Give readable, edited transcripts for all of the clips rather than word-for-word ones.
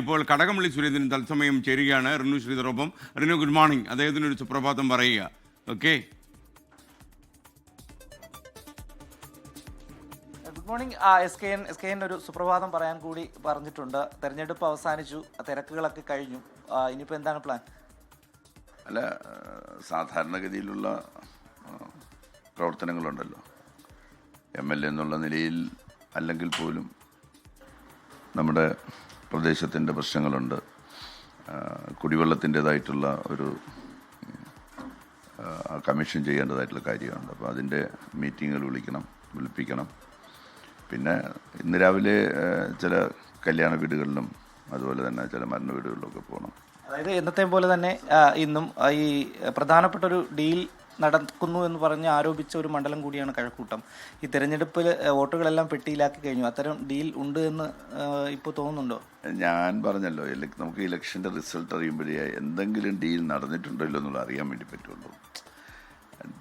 ഇപ്പോൾ കടകംപള്ളി സുരേന്ദ്രൻ തത്സമയം ചേരുകയാണ് റിനു ശ്രീധറൊപ്പം. Rinu, good morning. അദ്ദേഹത്തിനൊരു സുപ്രഭാതം പറയുക. Okay, good morning. S K N ഒരു സുപ്രഭാതം പറയാൻ കൂടി പറഞ്ഞിട്ടുണ്ട്. തെരഞ്ഞെടുപ്പ് അവസാനിച്ചു, തിരക്കുകളൊക്കെ കഴിഞ്ഞു. ഇനിയിപ്പോൾ എന്താണ് പ്ലാൻ? അല്ല, സാധാരണഗതിയിലുള്ള പ്രവർത്തനങ്ങളുണ്ടല്ലോ. MLA എന്നുള്ള നിലയിൽ അല്ലെങ്കിൽ പോലും നമ്മുടെ പ്രദേശത്തിൻ്റെ പ്രശ്നങ്ങളുണ്ട്. കുടിവെള്ളത്തിൻ്റേതായിട്ടുള്ള ഒരു കമ്മീഷൻ ചെയ്യേണ്ടതായിട്ടുള്ള കാര്യമുണ്ട്. അപ്പോൾ അതിൻ്റെ മീറ്റിങ്ങുകൾ വിളിപ്പിക്കണം. പിന്നെ ഇന്ന് രാവിലെ ചില കല്യാണ വീടുകളിലും അതുപോലെ തന്നെ ചില മരണ വീടുകളിലൊക്കെ പോകണം. അതായത് എന്നത്തെ പോലെ തന്നെ ഇന്നും ഈ പ്രധാനപ്പെട്ട ഒരു ഡീൽ നടക്കുന്നു എന്ന് പറഞ്ഞ് ആരോപിച്ച ഒരു മണ്ഡലം കൂടിയാണ് കഴക്കൂട്ടം. ഈ തെരഞ്ഞെടുപ്പിൽ വോട്ടുകളെല്ലാം പെട്ടിയിലാക്കി കഴിഞ്ഞു. അത്തരം ഡീൽ ഉണ്ട് എന്ന് ഇപ്പോൾ തോന്നുന്നുണ്ടോ? ഞാൻ പറഞ്ഞല്ലോ, നമുക്ക് ഇലക്ഷൻ്റെ റിസൾട്ട് അറിയുമ്പോഴേ എന്തെങ്കിലും ഡീൽ നടന്നിട്ടുണ്ടോ ഇല്ലോ എന്നുള്ളത് അറിയാൻ വേണ്ടി പറ്റുള്ളൂ.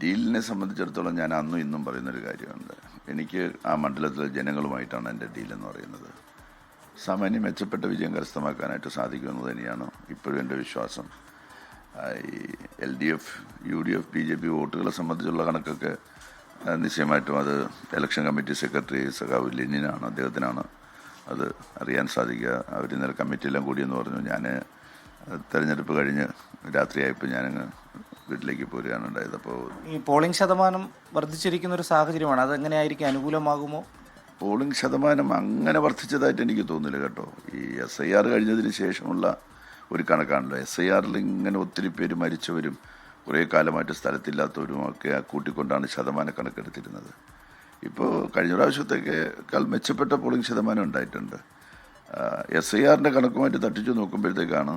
ഡീലിനെ സംബന്ധിച്ചിടത്തോളം ഞാൻ അന്നും ഇന്നും പറയുന്നൊരു കാര്യമുണ്ട്. എനിക്ക് ആ മണ്ഡലത്തിലെ ജനങ്ങളുമായിട്ടാണ് എൻ്റെ ഡീൽ എന്ന് പറയുന്നത്. സാമാന്യം മെച്ചപ്പെട്ട വിജയം കരസ്ഥമാക്കാനായിട്ട് സാധിക്കുമെന്ന് തന്നെയാണ് ഇപ്പോഴും എൻ്റെ വിശ്വാസം. ഈ LDF, UDF, BJP വോട്ടുകളെ സംബന്ധിച്ചുള്ള കണക്കൊക്കെ നിശ്ചയമായിട്ടും അത് ഇലക്ഷൻ കമ്മിറ്റി സെക്രട്ടറി സഖാവ് ലെനിനാണ്, അദ്ദേഹത്തിനാണ് അത് അറിയാൻ സാധിക്കുക. അവർ ഇന്നലെ കമ്മിറ്റിയെല്ലാം കൂടിയെന്ന് പറഞ്ഞു. ഞാൻ തെരഞ്ഞെടുപ്പ് കഴിഞ്ഞ് രാത്രിയായപ്പോൾ ഞാനങ്ങ് വീട്ടിലേക്ക് പോരുകയാണ് ഉണ്ടായത്. അപ്പോൾ ഈ പോളിംഗ് ശതമാനം വർദ്ധിച്ചിരിക്കുന്ന ഒരു സാഹചര്യമാണ്. അതെങ്ങനെയായിരിക്കും, അനുകൂലമാകുമോ? പോളിംഗ് ശതമാനം അങ്ങനെ വർദ്ധിച്ചതായിട്ട് എനിക്ക് തോന്നുന്നില്ല കേട്ടോ. ഈ SIR കഴിഞ്ഞതിന് ശേഷമുള്ള ഒരു കണക്കാണല്ലോ. SIRൽ ഇങ്ങനെ ഒത്തിരി പേര് മരിച്ചവരും കുറേ കാലമായിട്ട് സ്ഥലത്തില്ലാത്തവരും ഒക്കെ കൂട്ടിക്കൊണ്ടാണ് ശതമാന കണക്കെടുത്തിരുന്നത്. ഇപ്പോൾ കഴിഞ്ഞ പ്രാവശ്യത്തേക്കാൾ മെച്ചപ്പെട്ട പോളിംഗ് ശതമാനം ഉണ്ടായിട്ടുണ്ട്. SIRൻ്റെ കണക്കുമായിട്ട് തട്ടിച്ചു നോക്കുമ്പോഴത്തേക്കാണ്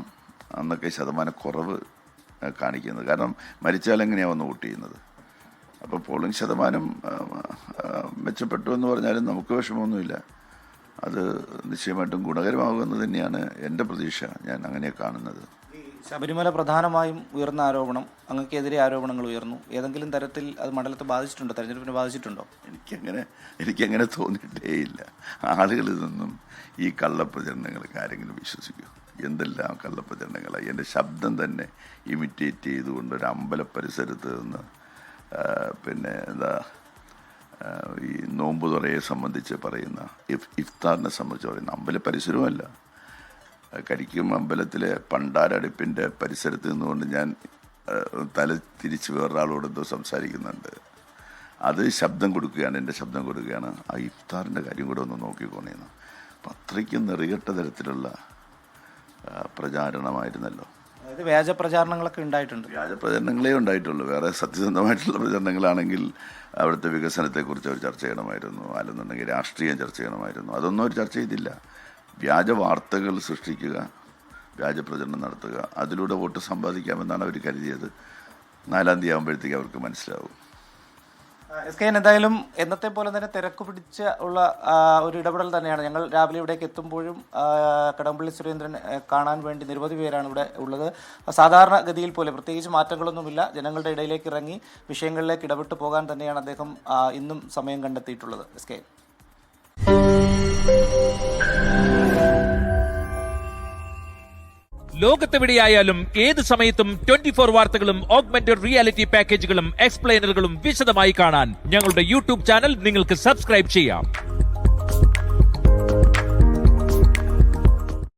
അന്നൊക്കെ ശതമാനക്കുറവ് കാണിക്കുന്നത്. കാരണം മരിച്ചാൽ എങ്ങനെയാണ് വന്ന് വോട്ട് ചെയ്യുന്നത്. അപ്പോൾ പോളിംഗ് ശതമാനം മെച്ചപ്പെട്ടു എന്ന് പറഞ്ഞാലും നമുക്ക് വിഷമമൊന്നുമില്ല. അത് നിശ്ചയമായിട്ടും ഗുണകരമാകുമെന്ന് തന്നെയാണ് എൻ്റെ പ്രതീക്ഷ. ഞാൻ അങ്ങനെയാണ് കാണുന്നത്. ശബരിമല പ്രധാനമായും ഉയർന്ന ആരോപണം, അങ്ങക്കെതിരെ ആരോപണങ്ങൾ ഉയർന്നു. ഏതെങ്കിലും തരത്തിൽ അത് മണ്ഡലത്തെ ബാധിച്ചിട്ടുണ്ടോ, തെരഞ്ഞെടുപ്പിനെ ബാധിച്ചിട്ടുണ്ടോ? എനിക്കങ്ങനെ തോന്നിയിട്ടേയില്ല. ആളുകളിൽ നിന്നും ഈ കള്ളപ്രചരണങ്ങൾക്ക് ആരെങ്കിലും വിശ്വസിക്കൂ? എന്തെല്ലാം കള്ളപ്രചരണങ്ങളായി. എൻ്റെ ശബ്ദം തന്നെ ഇമിറ്റേറ്റ് ചെയ്തുകൊണ്ട് ഒരു അമ്പല പരിസരത്ത് നിന്ന് പിന്നെ ഈ നോമ്പ് തുറയെ സംബന്ധിച്ച് പറയുന്ന, ഇഫ്താറിനെ സംബന്ധിച്ച് പറയുന്ന, അമ്പല പരിസരവുമല്ല, കരിക്കും അമ്പലത്തിലെ പണ്ടാരടുപ്പിൻ്റെ പരിസരത്ത് നിന്നുകൊണ്ട് ഞാൻ തല തിരിച്ച് വേറൊരാളോട് എന്തോ സംസാരിക്കുന്നുണ്ട്. അത് ശബ്ദം കൊടുക്കുകയാണ്, എൻ്റെ ശബ്ദം കൊടുക്കുകയാണ്. ആ ഇഫ്താറിൻ്റെ കാര്യം കൂടെ ഒന്ന് നോക്കിക്കോണേന്ന്. അപ്പം അത്രയ്ക്കും നെറികെട്ട തരത്തിലുള്ള പ്രചാരണമായിരുന്നല്ലോ. അതായത് വ്യാജ പ്രചാരണങ്ങളൊക്കെ ഉണ്ടായിട്ടുണ്ട്. വ്യാജ പ്രചരണങ്ങളേ ഉണ്ടായിട്ടുള്ളൂ. വേറെ സത്യസന്ധമായിട്ടുള്ള പ്രചരണങ്ങളാണെങ്കിൽ അവിടുത്തെ വികസനത്തെക്കുറിച്ച് അവർ ചർച്ച ചെയ്യണമായിരുന്നു, അല്ലെന്നുണ്ടെങ്കിൽ രാഷ്ട്രീയം ചർച്ച ചെയ്യണമായിരുന്നു. അതൊന്നും അവർ ചർച്ച ചെയ്തില്ല. വ്യാജ വാർത്തകൾ സൃഷ്ടിക്കുക, വ്യാജ പ്രചരണം നടത്തുക, അതിലൂടെ വോട്ട് സമ്പാദിക്കാമെന്നാണ് അവർ കരുതിയത്. 4-ാം തീയതി ആകുമ്പോഴത്തേക്ക് അവർക്ക് മനസ്സിലാവും. SK എന്തായാലും എന്നത്തെ പോലെ തന്നെ തിരക്ക് പിടിച്ച ഉള്ള ഒരു ഇടപെടൽ തന്നെയാണ്. ഞങ്ങൾ രാവിലെ ഇവിടേക്ക് എത്തുമ്പോഴും കടകംപള്ളി സുരേന്ദ്രൻ കാണാൻ വേണ്ടി നിരവധി പേരാണ് ഇവിടെ ഉള്ളത്. സാധാരണ ഗതിയിൽ പോലെ പ്രത്യേകിച്ച് മാറ്റങ്ങളൊന്നുമില്ല. ജനങ്ങളുടെ ഇടയിലേക്ക് ഇറങ്ങി വിഷയങ്ങളിലേക്ക് ഇടപെട്ട് പോകാൻ തന്നെയാണ് അദ്ദേഹം ഇന്നും സമയം കണ്ടെത്തിയിട്ടുള്ളത്. SK ലോകത്തെവിടെയായാലും ഏത് സമയത്തും 24 വാർത്തകളും ഓഗ്മെന്റഡ് റിയാലിറ്റി പാക്കേജുകളും എക്സ്പ്ലെയിനറുകളും വിശദമായി കാണാൻ ഞങ്ങളുടെ YouTube ചാനൽ നിങ്ങൾക്ക് സബ്സ്ക്രൈബ് ചെയ്യാം.